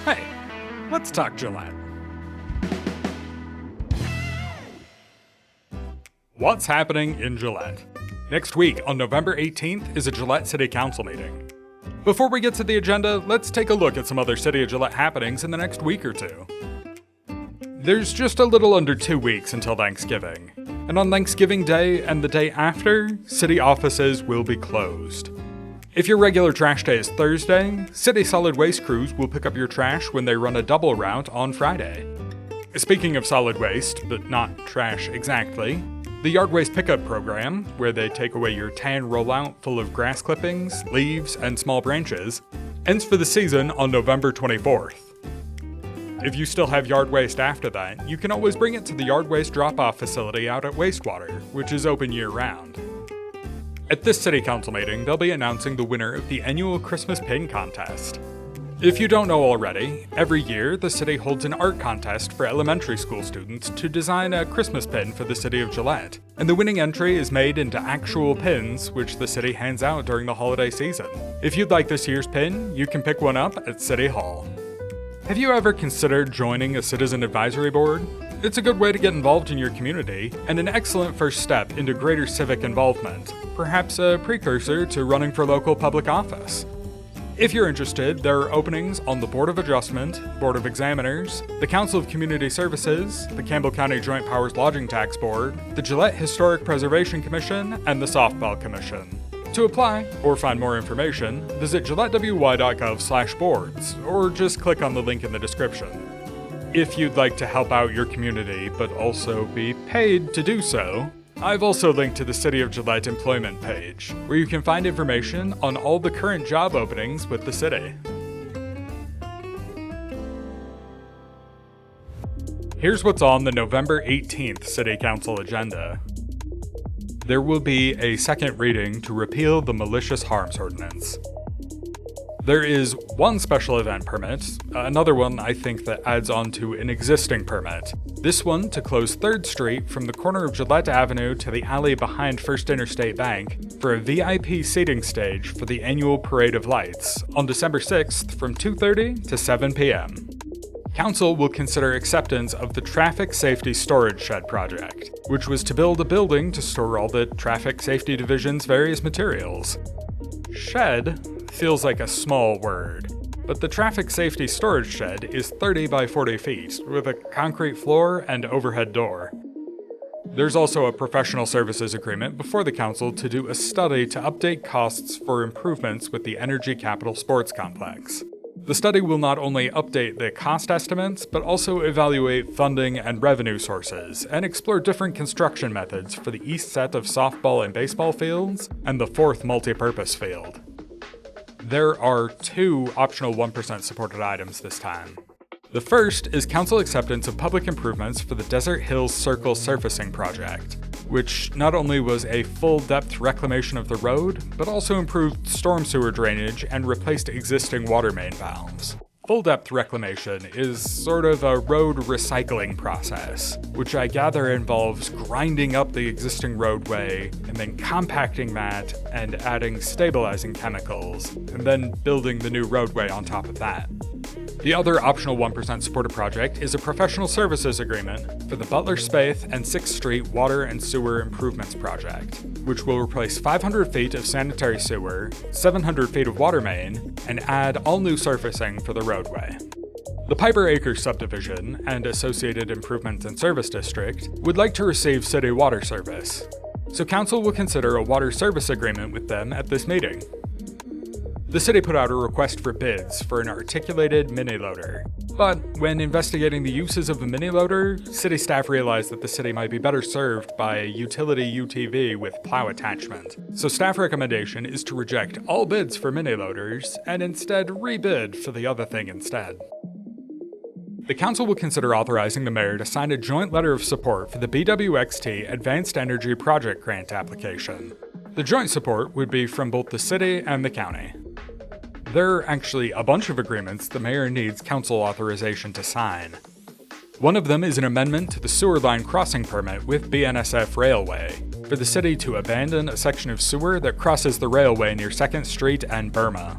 Hey, let's talk Gillette. What's happening in Gillette? Next week, on November 18th, is a Gillette City Council meeting. Before we get to the agenda, let's take a look at some other City of Gillette happenings in the next week or two. There's just a little under 2 weeks until Thanksgiving, and on Thanksgiving Day and the day after, city offices will be closed. If your regular trash day is Thursday, city solid waste crews will pick up your trash when they run a double route on Friday. Speaking of solid waste, but not trash exactly, the yard waste pickup program, where they take away your tan rollout full of grass clippings, leaves, and small branches, ends for the season on November 24th. If you still have yard waste after that, you can always bring it to the yard waste drop-off facility out at Wastewater, which is open year-round. At this City Council meeting, they'll be announcing the winner of the annual Christmas Pin Contest. If you don't know already, every year the city holds an art contest for elementary school students to design a Christmas pin for the city of Gillette, and the winning entry is made into actual pins which the city hands out during the holiday season. If you'd like this year's pin, you can pick one up at City Hall. Have you ever considered joining a citizen advisory board? It's a good way to get involved in your community, and an excellent first step into greater civic involvement, perhaps a precursor to running for local public office. If you're interested, there are openings on the Board of Adjustment, Board of Examiners, the Council of Community Services, the Campbell County Joint Powers Lodging Tax Board, the Gillette Historic Preservation Commission, and the Softball Commission. To apply, or find more information, visit gillettewy.gov/boards, or just click on the link in the description. If you'd like to help out your community, but also be paid to do so, I've also linked to the City of Gillette employment page, where you can find information on all the current job openings with the city. Here's what's on the November 18th City Council agenda. There will be a second reading to repeal the Malicious Harms Ordinance. There is one special event permit, another one I think that adds on to an existing permit. This one to close 3rd Street from the corner of Gillette Avenue to the alley behind First Interstate Bank for a VIP seating stage for the annual Parade of Lights on December 6th from 2:30 to 7 p.m. Council will consider acceptance of the Traffic Safety Storage Shed project, which was to build a building to store all the Traffic Safety Division's various materials. Shed feels like a small word, but the Traffic Safety Storage Shed is 30 by 40 feet, with a concrete floor and overhead door. There's also a professional services agreement before the council to do a study to update costs for improvements with the Energy Capital Sports Complex. The study will not only update the cost estimates, but also evaluate funding and revenue sources, and explore different construction methods for the east set of softball and baseball fields, and the 4th multipurpose field. There are 2 optional 1% supported items this time. The first is council acceptance of public improvements for the Desert Hills Circle surfacing project, which not only was a full-depth reclamation of the road, but also improved storm sewer drainage and replaced existing water main valves. Full-depth reclamation is sort of a road recycling process, which I gather involves grinding up the existing roadway and then compacting that and adding stabilizing chemicals, and then building the new roadway on top of that. The other optional 1% supported project is a professional services agreement for the Butler Spaeth and 6th Street Water and Sewer Improvements Project, which will replace 500 feet of sanitary sewer, 700 feet of water main, and add all new surfacing for the roadway. The Piper Acres subdivision and associated improvements and service district would like to receive city water service, so council will consider a water service agreement with them at this meeting. The city put out a request for bids for an articulated mini-loader, but when investigating the uses of a mini-loader, city staff realized that the city might be better served by a utility UTV with plow attachment. So staff recommendation is to reject all bids for mini-loaders and instead rebid for the other thing instead. The council will consider authorizing the mayor to sign a joint letter of support for the BWXT Advanced Energy Project Grant application. The joint support would be from both the city and the county. There are actually a bunch of agreements the mayor needs council authorization to sign. One of them is an amendment to the sewer line crossing permit with BNSF Railway for the city to abandon a section of sewer that crosses the railway near 2nd Street and Burma.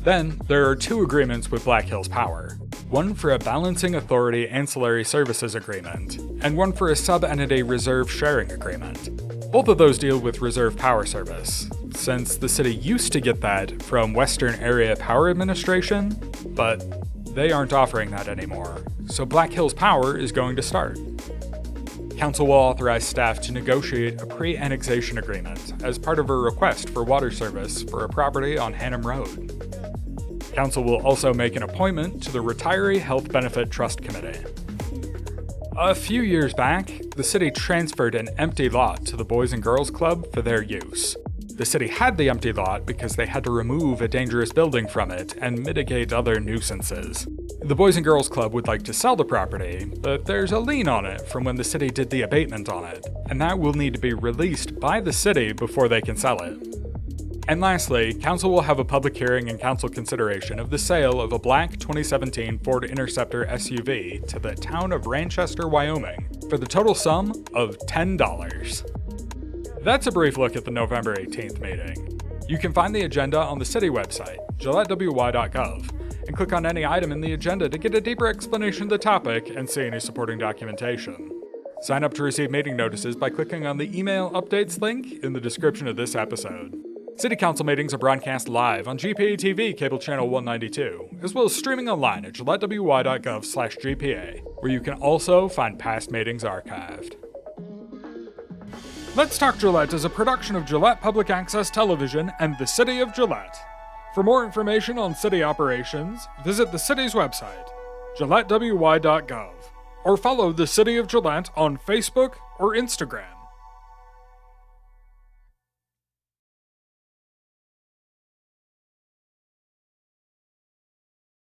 Then, there are 2 agreements with Black Hills Power. one for a Balancing Authority Ancillary Services Agreement, and one for a Sub-Entity Reserve Sharing Agreement. Both of those deal with reserve power service, since the city used to get that from Western Area Power Administration, but they aren't offering that anymore, so Black Hills Power is going to start. Council will authorize staff to negotiate a pre-annexation agreement as part of a request for water service for a property on Hannum Road. Council will also make an appointment to the Retiree Health Benefit Trust Committee. A few years back, the city transferred an empty lot to the Boys and Girls Club for their use. The city had the empty lot because they had to remove a dangerous building from it and mitigate other nuisances. The Boys and Girls Club would like to sell the property, but there's a lien on it from when the city did the abatement on it, and that will need to be released by the city before they can sell it. And lastly, Council will have a public hearing and council consideration of the sale of a black 2017 Ford Interceptor SUV to the town of Ranchester, Wyoming, for the total sum of $10. That's a brief look at the November 18th meeting. You can find the agenda on the city website, gillettewy.gov, and click on any item in the agenda to get a deeper explanation of the topic and see any supporting documentation. Sign up to receive meeting notices by clicking on the email updates link in the description of this episode. City Council meetings are broadcast live on GPA TV Cable Channel 192, as well as streaming online at gillettewy.gov/GPA, where you can also find past meetings archived. Let's Talk Gillette is a production of Gillette Public Access Television and the City of Gillette. For more information on city operations, visit the city's website, gillettewy.gov, or follow the City of Gillette on Facebook or Instagram.